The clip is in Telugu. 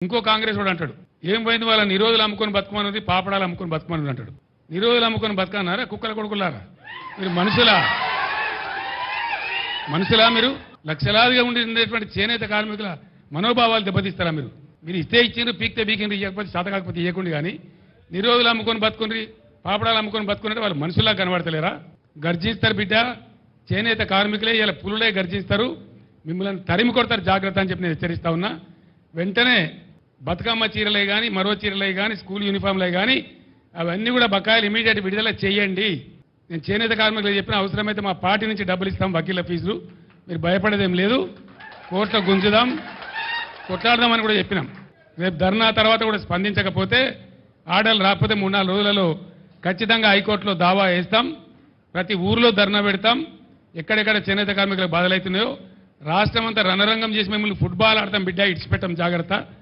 ఇంకో కాంగ్రెస్ వాడు అంటాడు ఏం పోయింది వాళ్ళ నిరోధులు అమ్ముకొని బతుకమన్నది పాపడాలు అమ్ముకొని బతుకమన్నది అంటాడు. నిరోధులు అమ్ముకొని బతకన్నారా కుక్కల కొడుకులారా? మీరు మనుషులా మీరు? లక్షలాదిగా ఉండేటువంటి చేనేత కార్మికుల మనోభావాలు దెబ్బతీస్తారా మీరు? మీరు ఇస్తే ఇచ్చిండ్రు, పీక్తే పీకిండ్రు, ఇవ్వకపోతే శాత కాకపోతే ఇవ్వకుండా. కానీ నిరోధులు అమ్ముకొని బతుకుండ్రి, పాపడాలు అమ్ముకొని బతుకున్నట్టు వాళ్ళు మనుషులా కనబడతలేరా? గర్జిస్తారు బిడ్డ, చేనేత కార్మికులే ఇలా పులులే గర్జిస్తారు, మిమ్మల్ని తరిమి కొడతారు, జాగ్రత్త అని చెప్పి నేను హెచ్చరిస్తా ఉన్నా. వెంటనే బతుకమ్మ చీరలే కానీ మరో చీరలే కానీ స్కూల్ యూనిఫామ్లే కానీ అవన్నీ కూడా బకాయిలు ఇమీడియట్ విడుదల చేయండి. నేను చేనేత కార్మికులు చెప్పిన అవసరమైతే మా పార్టీ నుంచి డబ్బులు ఇస్తాం, వకీళ్ళ ఫీజులు, మీరు భయపడేదేం లేదు, కోర్టులో గుంజుదాం, కొట్లాడదామని కూడా చెప్పినాం. రేపు ధర్నా తర్వాత కూడా స్పందించకపోతే ఆర్డర్లు రాకపోతే 3-4 రోజులలో ఖచ్చితంగా హైకోర్టులో దావా వేస్తాం. ప్రతి ఊర్లో ధర్నా పెడతాం. ఎక్కడెక్కడ చేనేత కార్మికులకు బాధలవుతున్నాయో రాష్ట్రం అంతా రణరంగం చేసి మిమ్మల్ని ఫుట్బాల్ ఆడతాం బిడ్డ, ఇడిచిపెట్టాం, జాగ్రత్త.